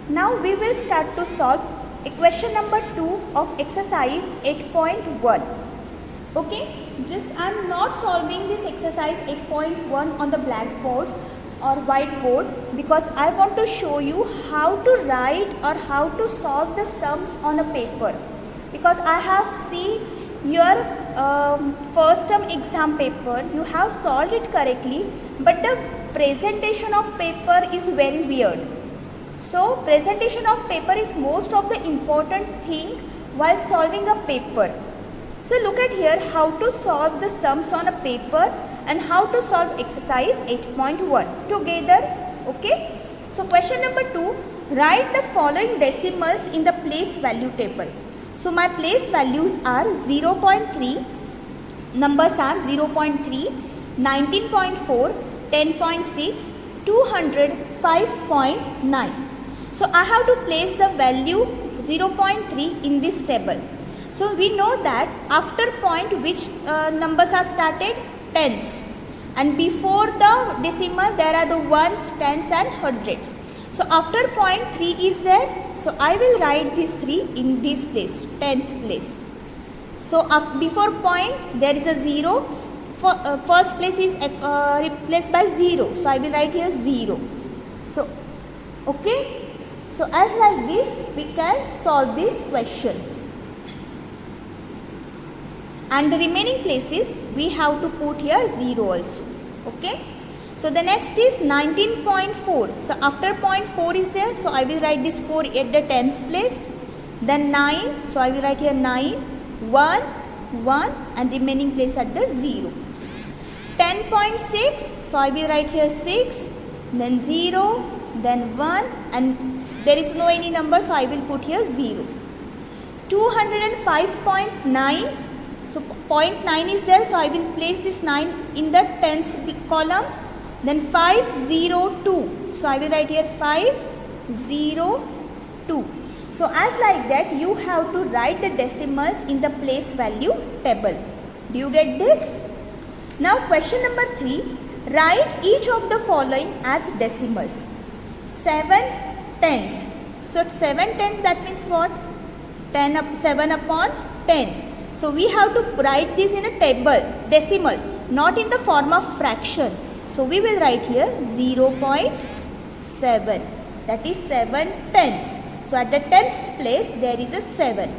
Now we will start to solve equation number 2 of exercise 8.1. Okay, just I am not solving this exercise 8.1 on the blackboard or whiteboard because I want to show you how to write or how to solve the sums on a paper, because I have seen your first term exam paper, you have solved it correctly, but the presentation of paper is very weird. So presentation of paper is most of the important thing while solving a paper. So look at here how to solve the sums on a paper and how to solve exercise 8.1 together. Okay. So question number 2, write the following decimals in the place value table. So my place values are 0.3, numbers are 0.3, 19.4, 10.6, 200, 5.9. So I have to place the value 0.3 in this table. So we know that after point which numbers are started? Tens. And before the decimal there are the ones, tens and hundreds. So after point 3 is there. So I will write this 3 in this place, tens place. So before point there is a 0. First place is replaced by 0. So I will write here 0. So okay. So as like this we can solve this question. And the remaining places we have to put here 0 also. Okay. So the next is 19.4. So after point 4 is there. So I will write this 4 at the tens place. Then 9. So I will write here 9, 1, 1 and remaining place at the 0. 10.6. So I will write here 6, then 0, then 1 and there is no any number. So I will put here 0. 205.9. So point 9 is there. So I will place this 9 in the tens column. Then 502. So I will write here 502. So as like that you have to write the decimals in the place value table. Do you get this? Now question number 3. Write each of the following as decimals. 7 tens. So 7 tens, that means what? 7 upon 10. So we have to write this in a table, decimal, not in the form of fraction. So we will write here 0.7, that is 7 tens. So at the tens place there is a 7.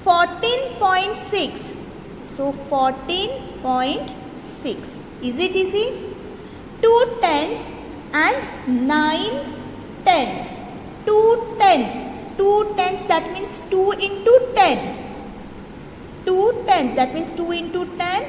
14.6. So 14.6. Is it easy? 2 tens and 9 tens. 2 tens. 2 tens, that means 2 into 10. 2 tens, that means 2 into 10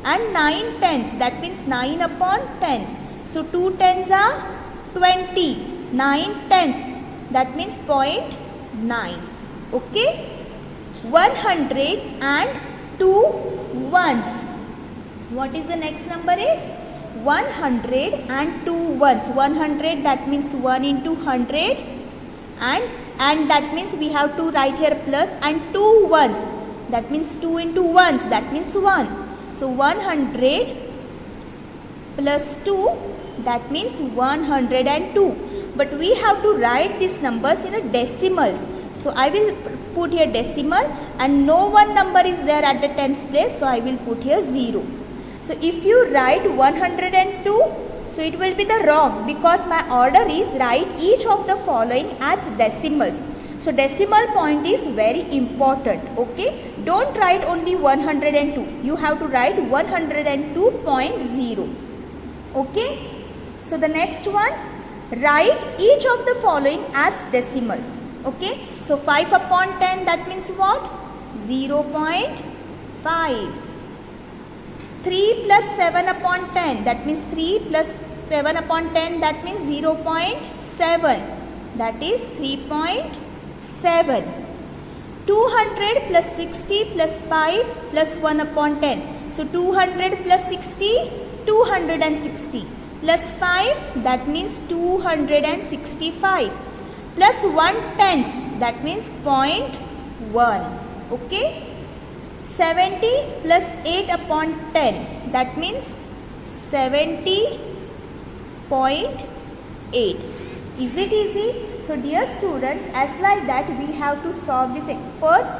and 9 tens, that means 9 upon tens. So 2 tens are 20, 9 tens, that means 0.9. Okay. 100 and 2 ones. What is the next number is? 100 and 2 ones. 100, that means 1 into 100 and that means we have to write here plus and 2 ones. That means 2 into 1s, that means 1. So 100 plus 2, that means 102. But we have to write these numbers in a decimals. So I will put here decimal and no one number is there at the tens place. So I will put here 0. So if you write 102, so it will be the wrong, because my order is write each of the following as decimals. So decimal point is very important. Okay. Don't write only 102. You have to write 102.0. Okay. So the next one, write each of the following as decimals. Okay. So 5 upon 10, that means what? 0.5. 3 plus 7 upon 10, that means 3 plus 7 upon 10, that means 0.7. That is 3.7. 200 plus 60 plus 5 plus 1 upon 10. So 200 plus 60, 260 plus 5, that means 265 plus 1 tenth, that means 0.1. Okay. 70 plus 8 upon 10, that means 70.8. Is it easy? So dear students, as like that we have to solve this first,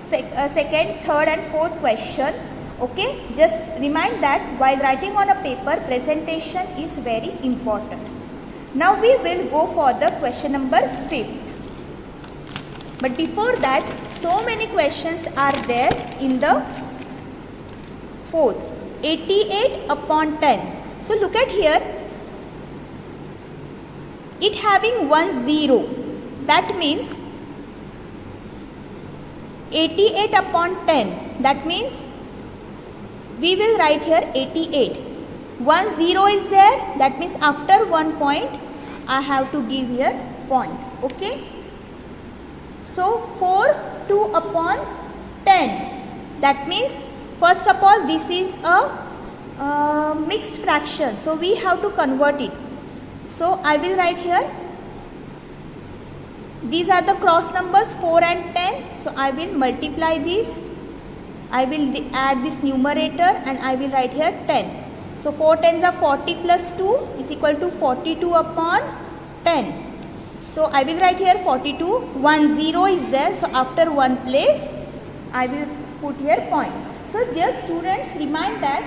second, third and fourth question. Okay, just remind that while writing on a paper, presentation is very important. Now we will go for the question number 5th. But before that, so many questions are there in the 4th. 88 upon 10. So look at here. It having 1 0. That means 88 upon 10. That means we will write here 88. 1 0 is there. That means after 1 point, I have to give here point. Okay. So 4 2 upon 10. That means first of all this is a mixed fraction. So we have to convert it. So I will write here. These are the cross numbers 4 and 10. So I will multiply these. I will add this numerator and I will write here 10. So 4 tens are 40 plus 2 is equal to 42 upon 10. So I will write here 42. 1 0 is there. So after one place I will put here point. So dear students, remind that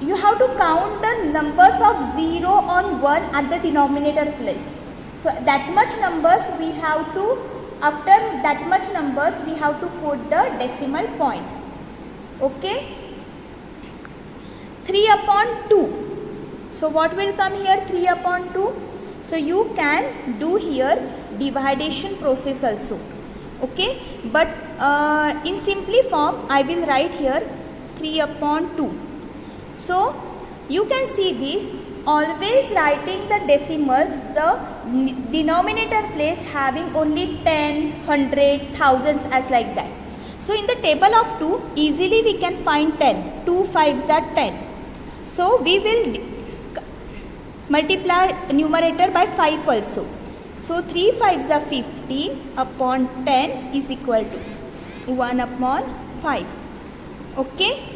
you have to count the numbers of 0 on 1 at the denominator place. So that much numbers we have to, after that much numbers we have to put the decimal point. Okay. 3 upon 2. So what will come here? 3 upon 2. So you can do here dividation process also. Okay. But in simply form I will write here 3 upon 2. So you can see this, always writing the decimals, the denominator place having only 10, 100, thousands as like that. So in the table of 2, easily we can find 10. 2 5s are 10. So we will multiply numerator by 5 also. So 3 5s are 15 upon 10 is equal to 1 upon 5. Okay.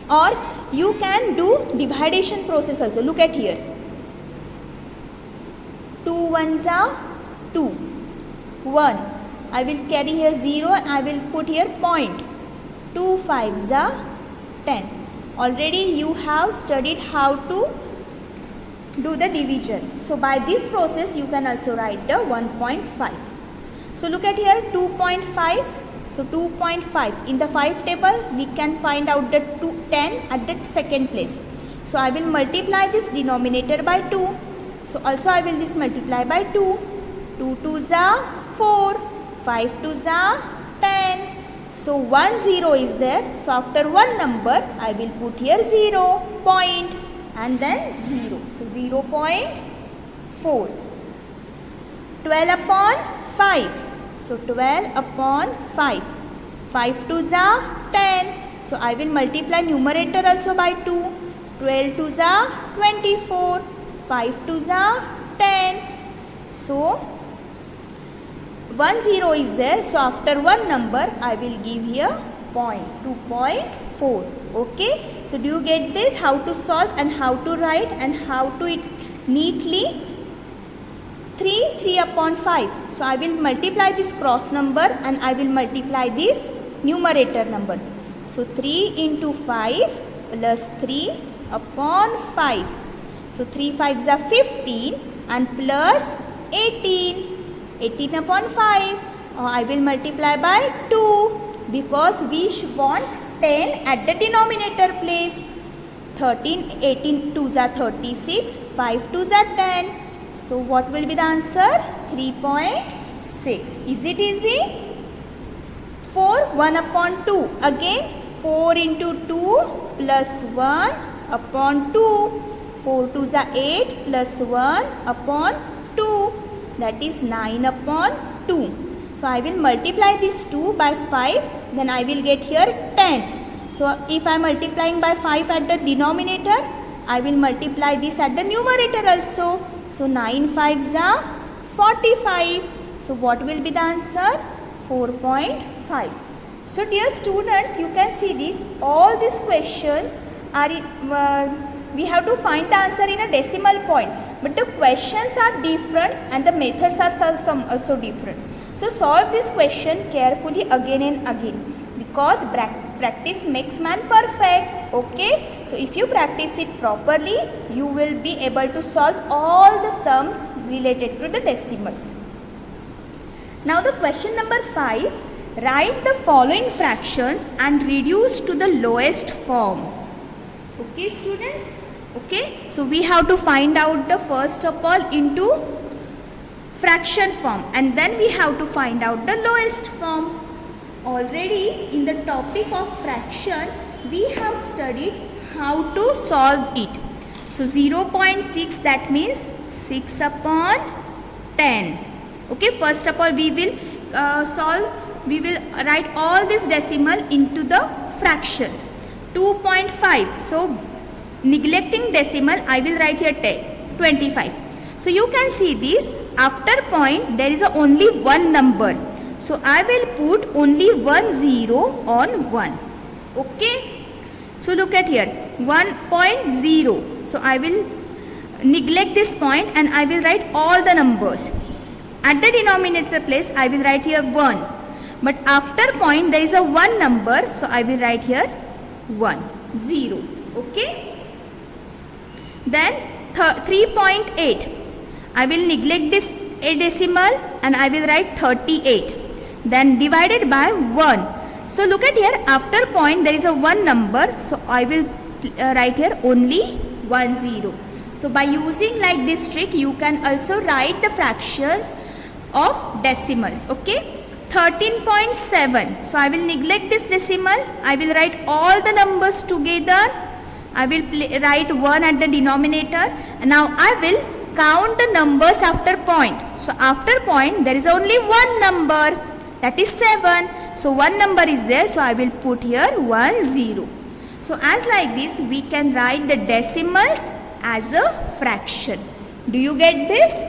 Or you can do dividation process also. Look at here. 2 1s are 2. 1. I will carry here 0 and I will put here point. 2 5s are 10. Already you have studied how to do the division. So by this process you can also write the 1.5. So look at here 2.5. So 2.5 in the 5 table we can find out the 10 at the second place. So I will multiply this denominator by 2. So also I will this multiply by 2. 2 2s are 4. 5 2s are 10. So 1 0 is there. So after one number I will put here 0 point and then 0. So 0.4. 12 upon 5. So 12 upon 5. 5 2s are 10. So I will multiply numerator also by 2. 12 2s are 24. 5 2s are 10. So 1 0 is there. So after one number I will give here point. 2.4. Okay. So do you get this? How to solve and how to write and how to it neatly? 3 upon 5. So I will multiply this cross number and I will multiply this numerator number. So 3 into 5 plus 3 upon 5. So 3 5s are 15 and plus 18. 18 upon 5. I will multiply by 2 because we want 10 at the denominator place. 13, 18 2s are 36. 5 2s are 10. So what will be the answer? 3.6. Is it easy? 4 1 upon 2. Again 4 into 2 plus 1 upon 2. 4 2s are 8 plus 1 upon 2. That is 9 upon 2. So I will multiply this 2 by 5. Then I will get here 10. So if I am multiplying by 5 at the denominator, I will multiply this at the numerator also. So 9 5s are 45. So what will be the answer? 4.5. So dear students, you can see this. All these questions are we have to find the answer in a decimal point. but the questions are different and the methods are some also different. So solve this question carefully again and again, because practice makes man perfect. Okay, so if you practice it properly, you will be able to solve all the sums related to the decimals. Now the question number 5, write the following fractions and reduce to the lowest form. Okay students, okay, so we have to find out the first of all into fraction form, and then we have to find out the lowest form. Already in the topic of fraction, we have studied how to solve it. So 0.6, that means 6 upon 10. Okay, first of all we will write all this decimal into the fractions. 2.5, so neglecting decimal, I will write here 25. So you can see this, after point there is only one number, so I will put only 10 on 1. Okay, so look at here, 1.0, so I will neglect this point and I will write all the numbers. At the denominator place I will write here 1, but after point there is a one number, so I will write here 10. Okay, then 3.8, I will neglect this a decimal and I will write 38, then divided by 1. So look at here, after point there is a one number, so I will write here only 10. So by using like this trick, you can also write the fractions of decimals. Okay, 13.7, so I will neglect this decimal, I will write all the numbers together, I will write 1 at the denominator, and now I will count the numbers after point. So after point there is only one number, that is 7, so one number is there, so I will put here 10. So as like this we can write the decimals as a fraction. Do you get this?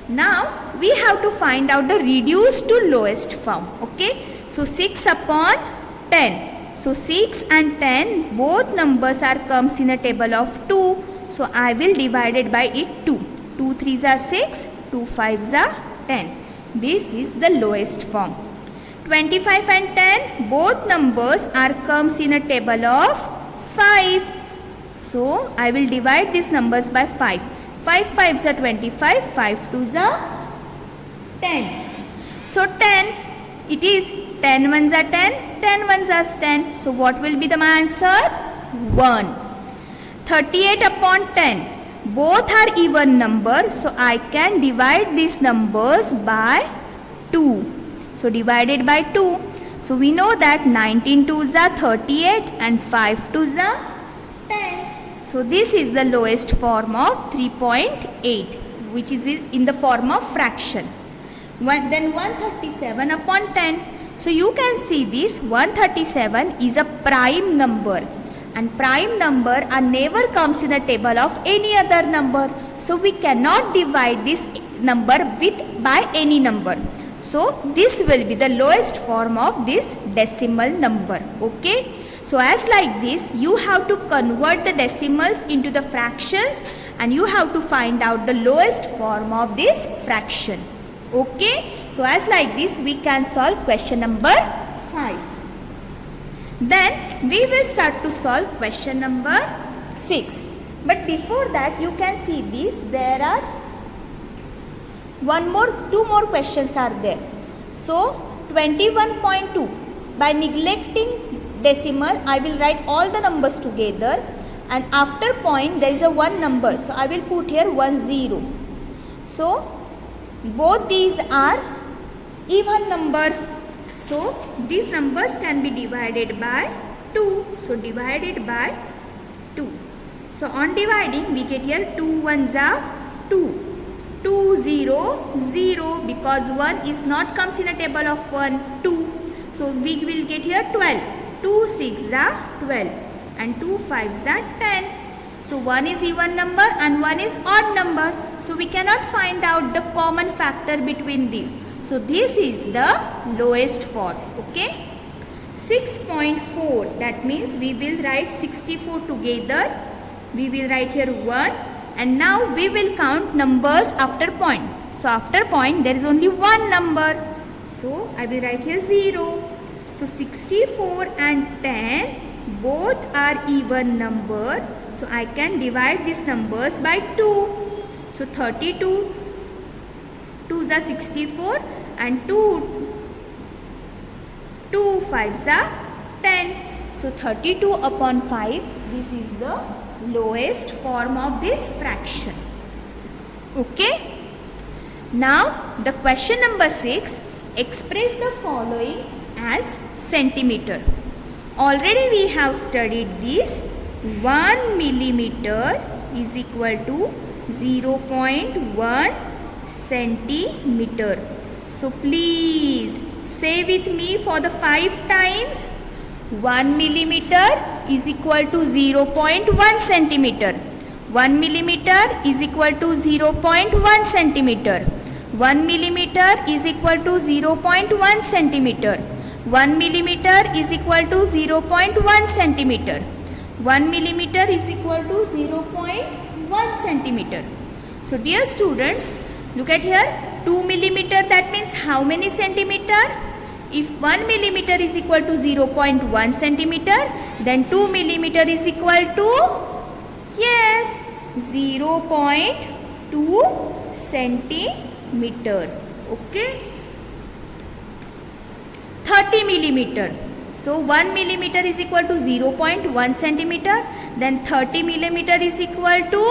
Now we have to find out the reduced to lowest form. Okay, so 6 upon 10, so 6 and 10 both numbers are comes in a table of 2, so I will divide it by it 2. 2 3s are 6, 2 5s are 10. This is the lowest form. 25 and 10 both numbers are comes in a table of 5, so I will divide these numbers by 5. 5 5s are 25, 5 2s are 10. So 10, it is 10 1s are 10, 10 1s are 10. So what will be the my answer? 1. 38 upon 10, both are even numbers, so I can divide these numbers by 2. So divided by 2. So we know that 19 2s are 38 and 5 2s are 10. So this is the lowest form of 3.8, which is in the form of fraction. Then 137 upon 10. So you can see this 137 is a prime number, and prime number are never comes in a table of any other number. So we cannot divide this number by any number. So this will be the lowest form of this decimal number. Okay. So as like this, you have to convert the decimals into the fractions and you have to find out the lowest form of this fraction. Okay. So as like this, we can solve question number 5. Then we will start to solve question number 6. But before that, you can see this, there are two more questions are there. So 21.2, by neglecting decimal, I will write all the numbers together, and after point there is a one number, so I will put here 10. So both these are even number, so these numbers can be divided by 2. So divided by 2. So on dividing we get here 2 1s are 2. 2 0 0, because 1 is not comes in a table of 1, 2. So we will get here 12. 2 6s are 12 and 2 5s are 10. So 1 is even number and 1 is odd number. So we cannot find out the common factor between these. So this is the lowest form. Okay. 6.4, that means we will write 64 together. We will write here 1. And now we will count numbers after point. So after point there is only one number. So I will write here 0. So 64 and 10 both are even number. So I can divide these numbers by 2. So 32, 2s are 64 and 2 5s are 10. So 32 upon 5, this is the lowest form of this fraction. Okay. Now the question number 6, express the following as centimeter. Already we have studied this. 1 millimeter is equal to 0.1 centimeter. So please say with me for the 5 times. 1 millimeter is equal to 0.1 centimeter. 1 millimeter is equal to 0.1 centimeter. 1 millimeter is equal to 0.1 centimeter. 1 millimeter is equal to 0.1 centimeter. 1 millimeter is equal to 0.1 centimeter. So dear students, look at here, 2 millimeter, that means how many centimeter? If 1 millimeter is equal to 0.1 centimeter, then 2 millimeter is equal to, yes, 0.2 centimeter. Okay. 30 millimeter. So 1 millimeter is equal to 0.1 centimeter, then 30 millimeter is equal to,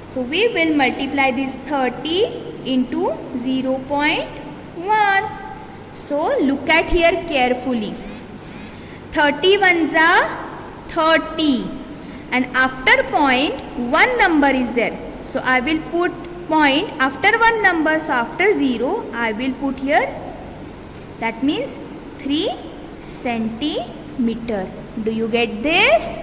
so we will multiply this 30 into 0.1. So look at here carefully. 30 ones are 30 and after point one number is there. So I will put point after one number. So after 0 I will put here, that means 3 centimeter. Do you get this?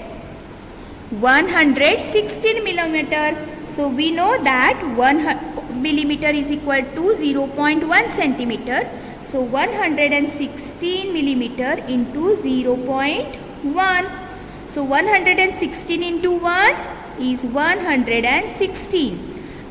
116 millimeter. So we know that 1 millimeter is equal to 0.1 centimeter. So 116 millimeter into 0.1. So 116 into 1 is 116.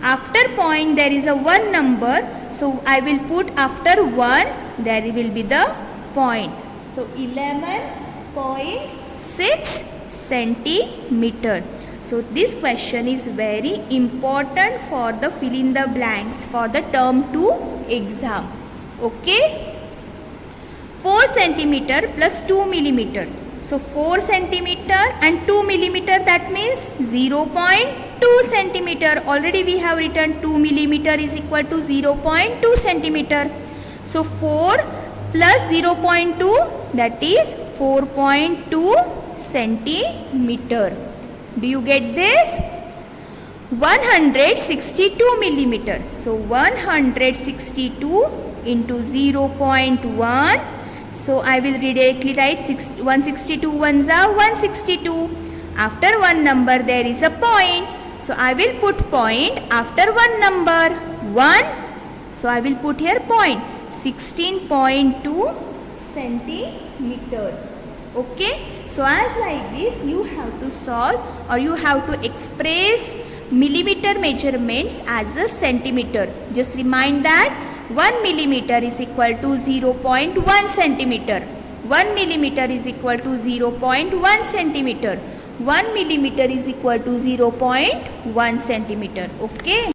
After point there is a 1 number. So I will put after 1 there will be the point. So 11.6 centimeter. So this question is very important for the fill in the blanks for the term 2 exam. Okay. 4 centimeter plus 2 millimeter. So 4 centimeter and 2 millimeter, that means 0.2 centimeter. Already we have written 2 millimeter is equal to 0.2 centimeter. So 4 plus 0.2, that is 4.2 centimeter. Do you get this? 162 millimeter. So 162 into 0.1. So I will directly write 162 ones are 162. After one number there is a point. So I will put point after one number 1. So I will put here point 16.2 centimeter. Okay. So as like this you have to solve or you have to express millimeter measurements as a centimeter. Just remind that 1 millimeter is equal to 0.1 centimeter. 1 millimeter is equal to 0.1 centimeter. 1 millimeter is equal to 0.1 centimeter. Okay.